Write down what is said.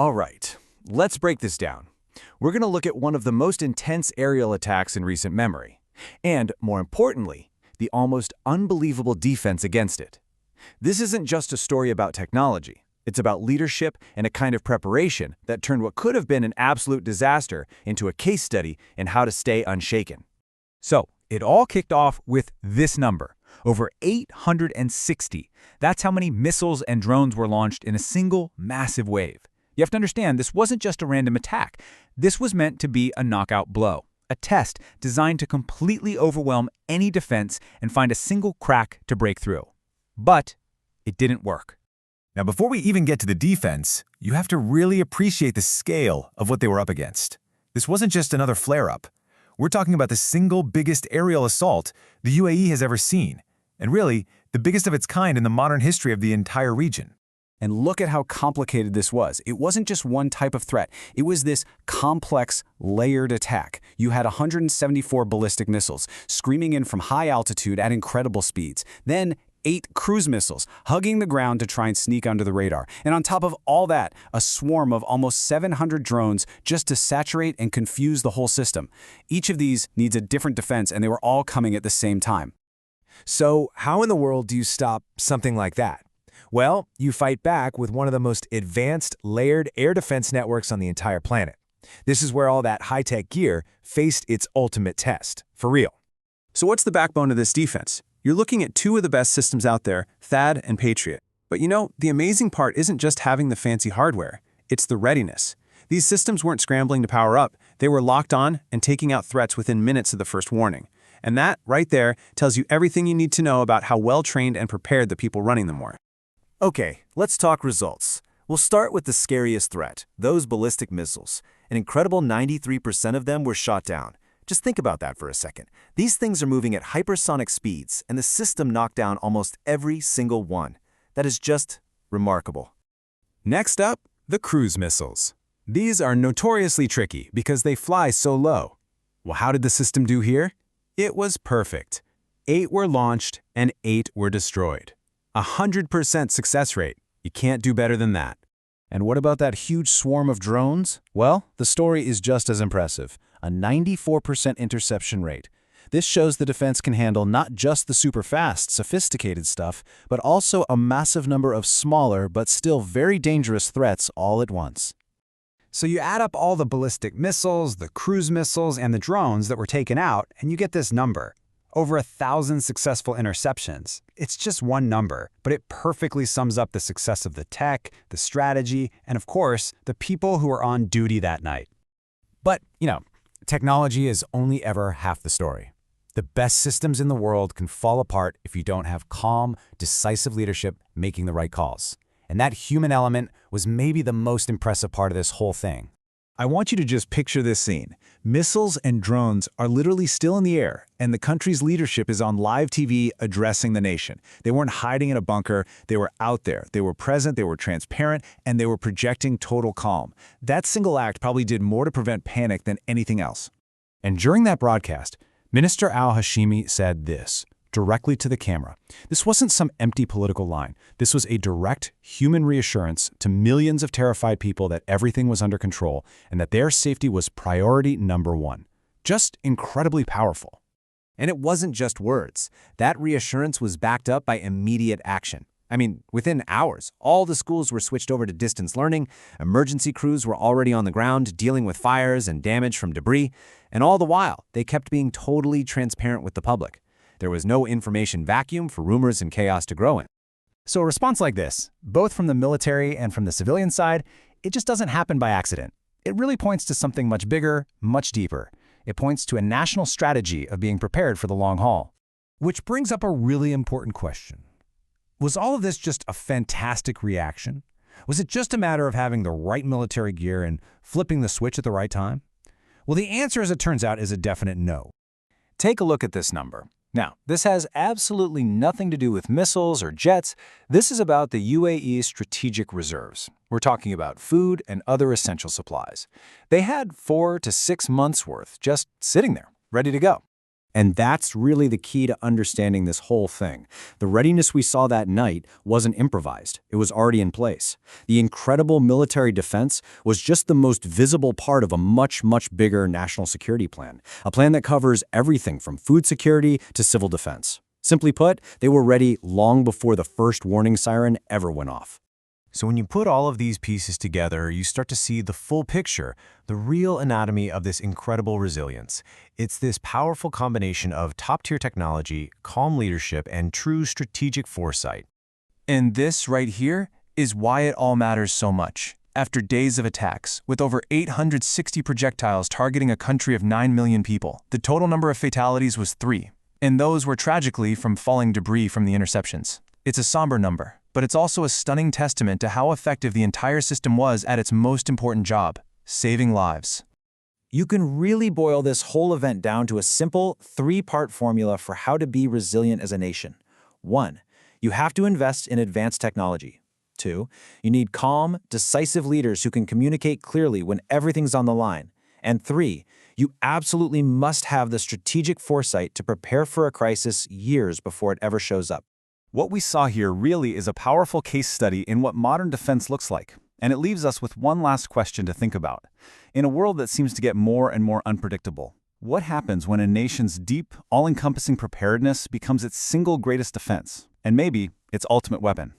All right, let's break this down. We're going to look at one of the most intense aerial attacks in recent memory, and, more importantly, the almost unbelievable defense against it. This isn't just a story about technology. It's about leadership and a kind of preparation that turned what could have been an absolute disaster into a case study in how to stay unshaken. So, it all kicked off with this number, over 860. That's how many missiles and drones were launched in a single massive wave. You have to understand, this wasn't just a random attack. This was meant to be a knockout blow, a test designed to completely overwhelm any defense and find a single crack to break through. But it didn't work. Now, before we even get to the defense, you have to really appreciate the scale of what they were up against. This wasn't just another flare-up. We're talking about the single biggest aerial assault the UAE has ever seen, and really, the biggest of its kind in the modern history of the entire region. And look at how complicated this was. It wasn't just one type of threat. It was this complex, layered attack. You had 174 ballistic missiles screaming in from high altitude at incredible speeds. Then 8 cruise missiles hugging the ground to try and sneak under the radar. And on top of all that, a swarm of almost 700 drones just to saturate and confuse the whole system. Each of these needs a different defense, and they were all coming at the same time. So how in the world do you stop something like that? Well, you fight back with one of the most advanced layered air defense networks on the entire planet. This is where all that high-tech gear faced its ultimate test, for real. So what's the backbone of this defense? You're looking at 2 of the best systems out there, THAAD and Patriot. But you know, the amazing part isn't just having the fancy hardware, it's the readiness. These systems weren't scrambling to power up, they were locked on and taking out threats within minutes of the first warning. And that, right there, tells you everything you need to know about how well-trained and prepared the people running them were. Okay, let's talk results. We'll start with the scariest threat, those ballistic missiles. An incredible 93% of them were shot down. Just think about that for a second. These things are moving at hypersonic speeds, and the system knocked down almost every single one. That is just remarkable. Next up, the cruise missiles. These are notoriously tricky because they fly so low. Well, how did the system do here? It was perfect. 8 were launched and 8 were destroyed. 100% success rate. You can't do better than that. And what about that huge swarm of drones? Well, the story is just as impressive. A 94% interception rate. This shows the defense can handle not just the super fast, sophisticated stuff, but also a massive number of smaller but still very dangerous threats all at once. So you add up all the ballistic missiles, the cruise missiles, and the drones that were taken out, and you get this number. Over 1,000 successful interceptions. It's just one number, but it perfectly sums up the success of the tech, the strategy, and of course, the people who were on duty that night. But, technology is only ever half the story. The best systems in the world can fall apart if you don't have calm, decisive leadership making the right calls. And that human element was maybe the most impressive part of this whole thing. I want you to just picture this scene. Missiles and drones are literally still in the air, and the country's leadership is on live TV addressing the nation. They weren't hiding in a bunker, they were out there. They were present, they were transparent, and they were projecting total calm. That single act probably did more to prevent panic than anything else. And during that broadcast, Minister al-Hashimi said this, directly to the camera. This wasn't some empty political line. This was a direct human reassurance to millions of terrified people that everything was under control and that their safety was priority number 1. Just incredibly powerful. And it wasn't just words. That reassurance was backed up by immediate action. I mean, within hours, all the schools were switched over to distance learning, emergency crews were already on the ground dealing with fires and damage from debris, and all the while, they kept being totally transparent with the public. There was no information vacuum for rumors and chaos to grow in. So a response like this, both from the military and from the civilian side, it just doesn't happen by accident. It really points to something much bigger, much deeper. It points to a national strategy of being prepared for the long haul. Which brings up a really important question. Was all of this just a fantastic reaction? Was it just a matter of having the right military gear and flipping the switch at the right time? Well, the answer, as it turns out, is a definite no. Take a look at this number. Now, this has absolutely nothing to do with missiles or jets. This is about the UAE's strategic reserves. We're talking about food and other essential supplies. They had 4 to 6 months' worth just sitting there, ready to go. And that's really the key to understanding this whole thing. The readiness we saw that night wasn't improvised. It was already in place. The incredible military defense was just the most visible part of a much, much bigger national security plan. A plan that covers everything from food security to civil defense. Simply put, they were ready long before the first warning siren ever went off. So when you put all of these pieces together, you start to see the full picture, the real anatomy of this incredible resilience. It's this powerful combination of top-tier technology, calm leadership, and true strategic foresight. And this right here is why it all matters so much. After days of attacks, with over 860 projectiles targeting a country of 9 million people, the total number of fatalities was 3. And those were tragically from falling debris from the interceptions. It's a somber number, but it's also a stunning testament to how effective the entire system was at its most important job, saving lives. You can really boil this whole event down to a simple 3-part formula for how to be resilient as a nation. 1. You have to invest in advanced technology. 2. You need calm, decisive leaders who can communicate clearly when everything's on the line. And 3. You absolutely must have the strategic foresight to prepare for a crisis years before it ever shows up. What we saw here really is a powerful case study in what modern defense looks like, and it leaves us with one last question to think about. In a world that seems to get more and more unpredictable, what happens when a nation's deep, all-encompassing preparedness becomes its single greatest defense, and maybe its ultimate weapon?